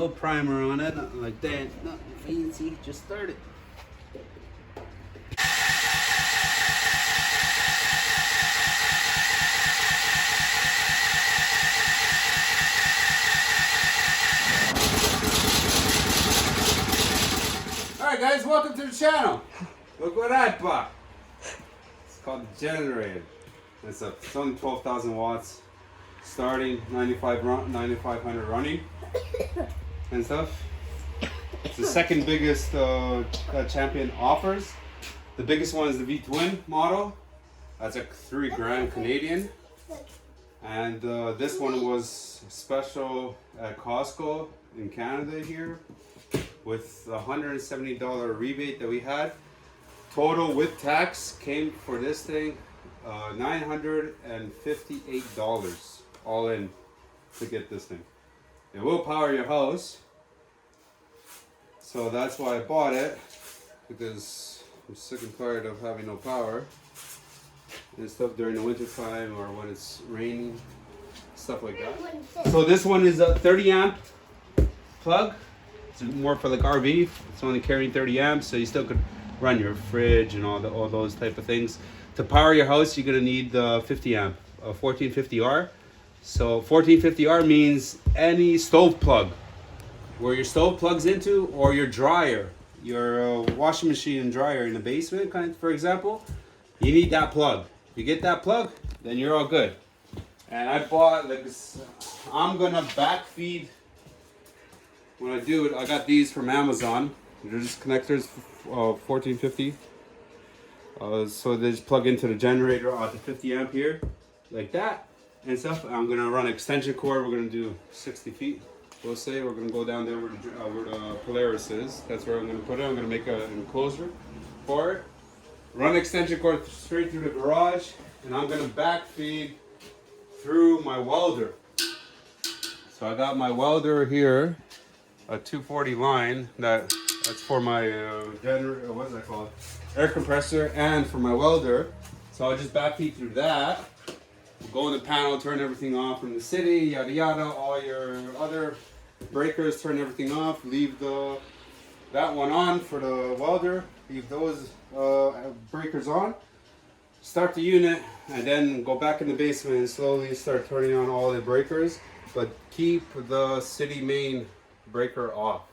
no primer on it, nothing like that. Nothing fancy, just start it. Alright guys, welcome to the channel. Look what I bought. It's called the generator. It's only 12,000 watts. Starting 9,500 running and stuff. It's the second biggest Champion offers. The biggest one is the V-Twin model. That's like $3,000 Canadian. And this one was special at Costco in Canada here with a $170 rebate that we had. Total with tax came for this thing $958 all in to get this thing. It will power your house, so that's why I bought it, because I'm sick and tired of having no power and stuff during the winter time or when it's raining, stuff like that. So this one is a 30 amp plug. It's more for like RV. It's only carrying 30 amps, so you still could run your fridge and all those type of things. To power your house, you're gonna need the 50 amp, 1450R. So 1450R means any stove plug, where your stove plugs into, or your dryer, your washing machine and dryer in the basement, for example, you need that plug. You get that plug, then you're all good. And I bought, like, I'm gonna backfeed. When I do it, I got these from Amazon. They're just connectors, 1450. So they just plug into the generator at the 50 amp here, like that and stuff. I'm gonna run extension cord. We're gonna do 60 feet. We'll say we're gonna go down there where the Polaris is. That's where I'm gonna put it. I'm gonna make an enclosure for it. Run extension cord straight through the garage, and I'm gonna backfeed through my welder. So I got my welder here, a 240 line. That's for my generator. What is that called? Air compressor, and for my welder. So I'll just backfeed through that. Go in the panel, turn everything off from the city, yada yada, all your other breakers, turn everything off, leave that one on for the welder, leave those breakers on, start the unit, and then go back in the basement and slowly start turning on all the breakers, but keep the city main breaker off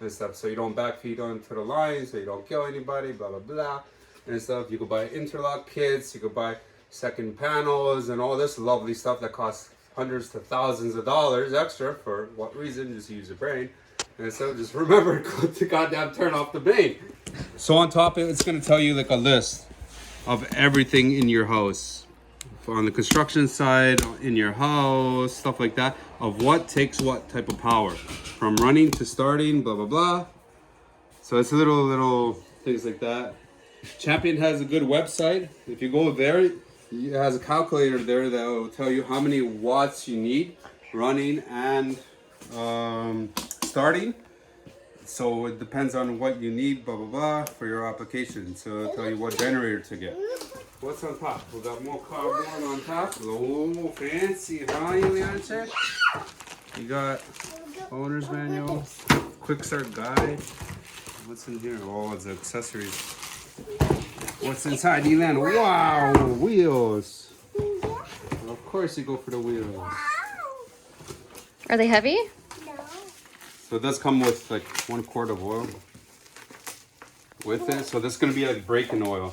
and stuff, so you don't backfeed onto the line, so you don't kill anybody, blah blah blah and stuff. You could buy interlock kits, you could buy second panels and all this lovely stuff that costs hundreds to thousands of dollars extra. For what reason? Just use your brain. And so just remember to goddamn turn off the main. So on top of it, it's going to tell you like a list of everything in your house, on the construction side, in your house, stuff like that, of what takes what type of power, from running to starting, blah blah blah. So it's little things like that. Champion has a good website. If you go there, it has a calculator there that will tell you how many watts you need running and starting. So it depends on what you need, blah blah blah, for your application. So it'll tell you what generator to get. What's on top? We got more cardboard on top. Oh, fancy, huh, Leonche? You got owner's manual, quick start guide. What's in here? Oh, it's accessories. What's inside, Elan? Wow, wheels. Of course you go for the wheels. Are they heavy? No. So it does come with like 1 quart of oil with it. So this is going to be like braking oil.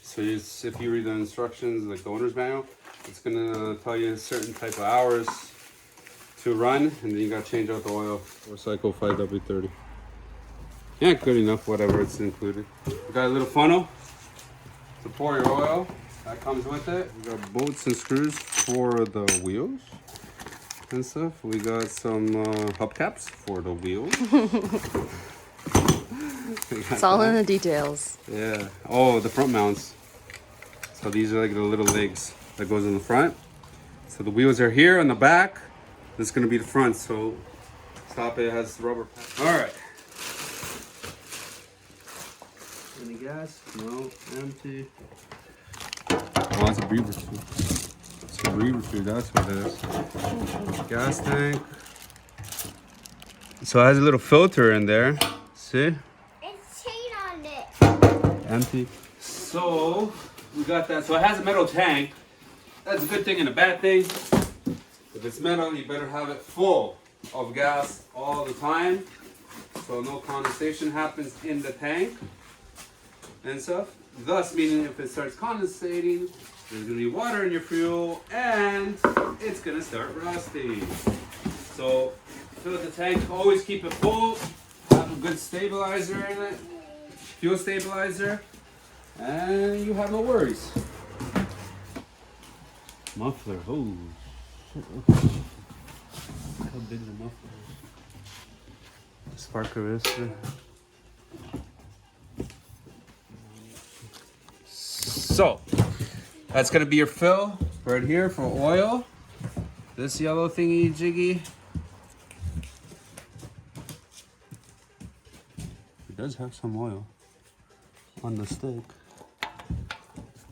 So if you read the instructions, like the owner's manual, it's going to tell you a certain type of hours to run, and then you got to change out the oil or cycle 5W30. Yeah, good enough, whatever, it's included. We got a little funnel to pour your oil. That comes with it. We got bolts and screws for the wheels and stuff. We got some hubcaps for the wheels. It's all in the details. Yeah. Oh, the front mounts. So these are like the little legs that goes in the front. So the wheels are here on the back. This is going to be the front. So top it has rubber. All right. Any gas? No. Empty. Oh, it's a breather tube. It's a breather tube. That's what it is. Gas tank. So it has a little filter in there. See? It's chain on it. Empty. So we got that. So it has a metal tank. That's a good thing and a bad thing. If it's metal, you better have it full of gas all the time, so no condensation happens in the tank and stuff. Thus, meaning if it starts condensating, there's gonna be water in your fuel and it's gonna start rusting. So fill the tank, always keep it full, have a good stabilizer in it, fuel stabilizer, and you have no worries. Muffler, oh shit. How big the muffler is. Sparker is. So, that's gonna be your fill right here for oil. This yellow thingy jiggy. It does have some oil on the stick.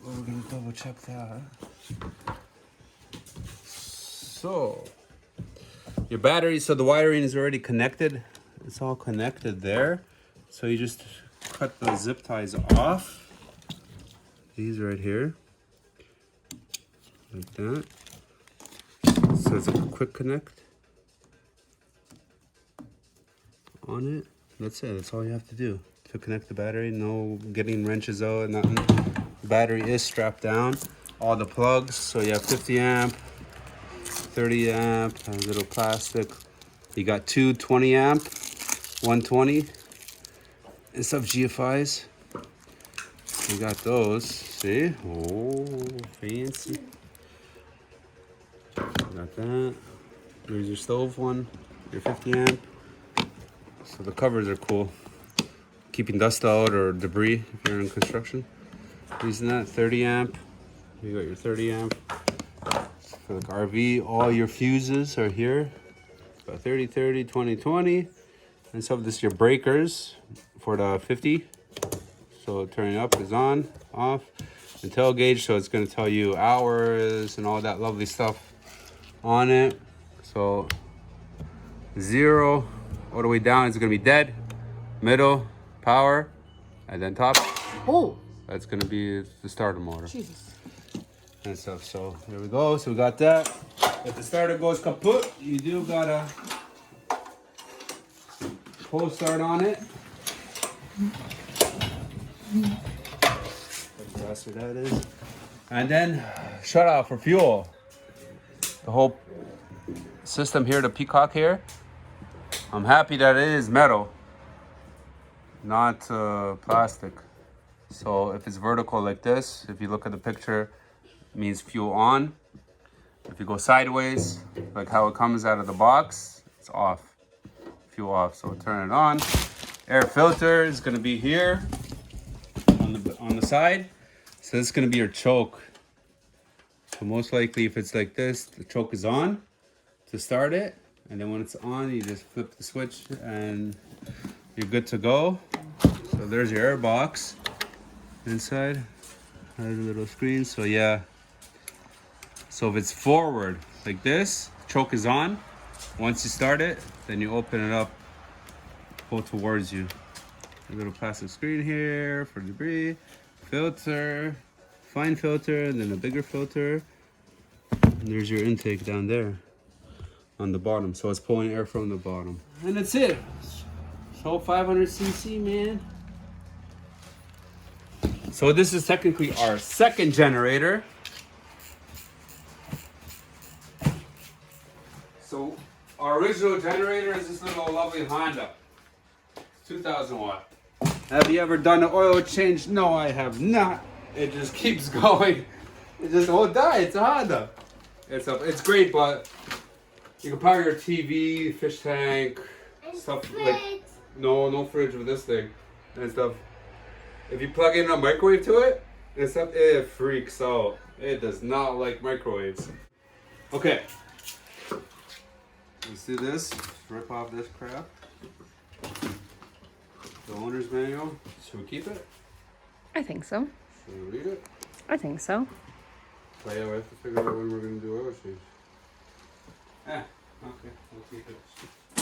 We're gonna double check that. So, your battery, so the wiring is already connected. It's all connected there. So you just cut the zip ties off. These right here. Like that. So it's a quick connect on it. That's it. That's all you have to do to connect the battery. No getting wrenches out, nothing. The battery is strapped down. All the plugs. So you have 50 amp, 30 amp, a little plastic. You got two 20 amp, 120, and some GFIs. You got those. See? Oh, fancy. Got that. There's your stove one, your 50 amp. So the covers are cool. Keeping dust out or debris if you're in construction. Using that 30 amp. You got your 30 amp. For like RV, all your fuses are here. Got 30, 30, 20, 20. And so this is your breakers for the 50. So turning up is on, off. And tail gauge, so it's gonna tell you hours and all that lovely stuff on it. So 0 all the way down is gonna be dead, middle, power, and then top. Oh, That's gonna be the starter motor. Jesus. And stuff. So there we go. So we got that. If the starter goes kaput, you do gotta pull start on it. What faster that is. And then shut off for fuel. The whole system here, the Peacock here. I'm happy that it is metal, not plastic. So if it's vertical like this, if you look at the picture, it means fuel on. If you go sideways, like how it comes out of the box, it's off, fuel off. So turn it on. Air filter is gonna be here on the side. So this is gonna be your choke. So most likely if it's like this, the choke is on to start it. And then when it's on, you just flip the switch and you're good to go. So there's your air box inside. Has a little screen, so yeah. So if it's forward like this, choke is on. Once you start it, then you open it up, pull towards you. A little plastic screen here for debris, filter, fine filter, and then a bigger filter. And there's your intake down there on the bottom. So it's pulling air from the bottom. And that's it. So 500cc, man. So this is technically our second generator. So our original generator is this little lovely Honda. 2000 watt. Have you ever done an oil change? No, I have not. It just keeps going. It just won't die. It's a Honda. It's great, but you can power your TV, fish tank, and stuff fridge. Like no fridge with this thing and stuff. If you plug in a microwave to it and stuff, it freaks out. It does not like microwaves. Okay. Let's do this. Rip off this crap. The owner's manual. Should we keep it? I think so. Should we read it? I think so. But yeah, we have to figure out when we're going to do oil change. Okay, we'll keep it.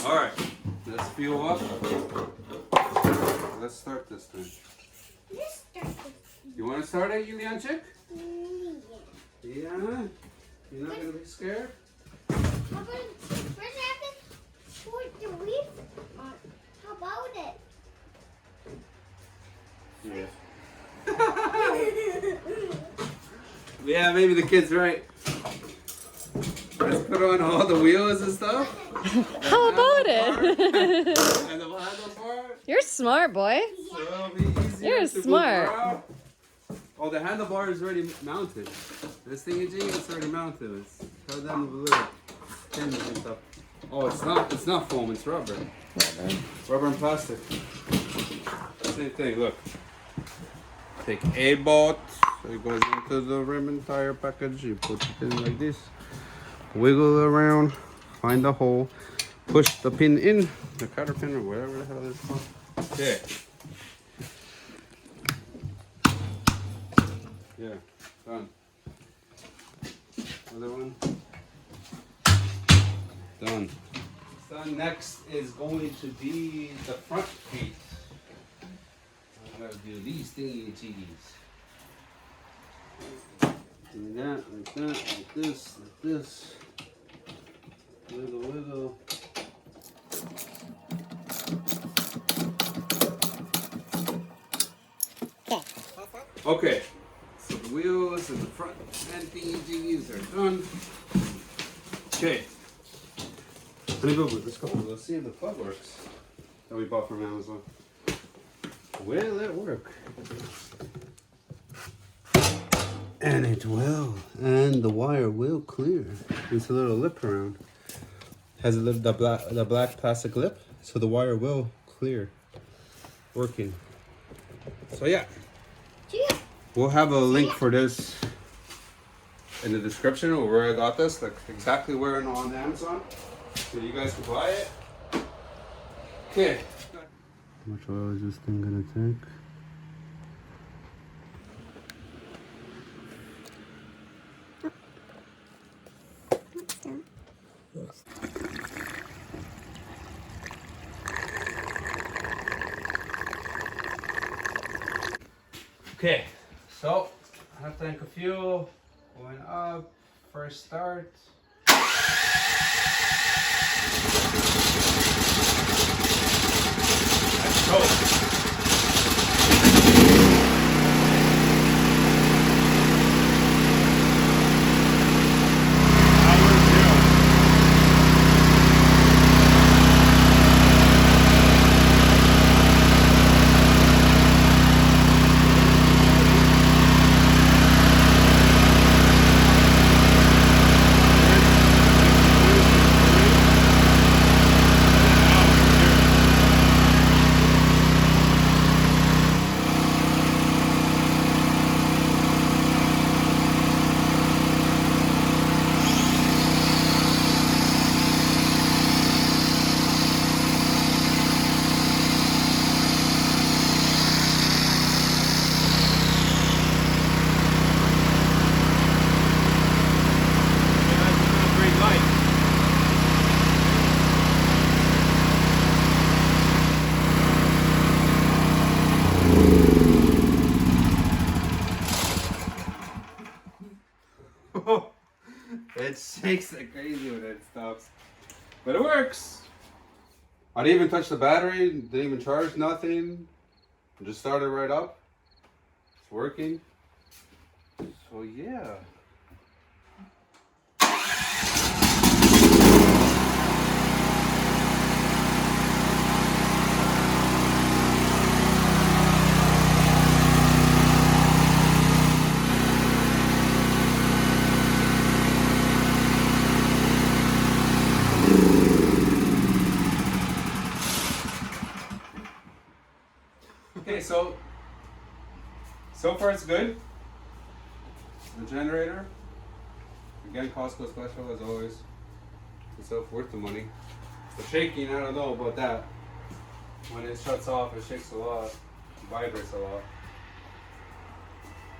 All right, let's fuel up. Let's start this thing. Let's start this. You want to start it, Julianchik? Yeah. Yeah? You're not going to be scared? How about first have to put the wheels on? How about it? Yeah. Yeah, maybe the kid's right. Let's put on all the wheels and stuff. How about it? And the handlebar. You're smart, boy. So it'll be easier You're to move smart. around. Oh, the handlebar is already mounted. This thingy it's already mounted. It's held down with little pins and stuff. Oh, it's not foam, it's rubber. Rubber and plastic. Same thing, look. Take a bolt, it goes into the rim and tire package, you put it in like this. Wiggle it around, find the hole, push the pin in, the cutter pin or whatever the hell it's called. Okay. Yeah, done. Other one. Done. Done. Next is going to be the front feet. I'm gonna do these thingy jiggies. Do that, like this, like this. Wiggle, wiggle. Okay. So the wheels and the front and thingy jiggies are done. Okay. Honey Boo Boo, let's go. Let's see if the plug works. That we bought from Amazon. Will it work? And it will. And the wire will clear. There's a little lip around. Has a little the black plastic lip, so the wire will clear. Working. So yeah. We'll have a link for this in the description of where I got this, like exactly where and on Amazon. So you guys can buy it. Okay. How much oil is this thing gonna take? Okay, so I have tank of fuel going up. First start. Let's go. It shakes like crazy when it stops. But it works. I didn't even touch the battery, didn't even charge nothing. Just started right up. It's working. So yeah. Okay, so far it's good. The generator, again, Costco special as always. It's worth the money. The shaking, I don't know about that. When it shuts off, it shakes a lot, it vibrates a lot.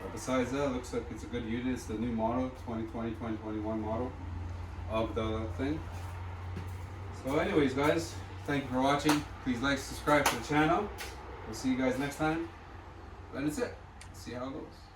But besides that, it looks like it's a good unit. It's the new model, 2020-2021 model of the thing. So anyways, guys, thank you for watching. Please like, subscribe to the channel. We'll see you guys next time. And that's it. See how it goes.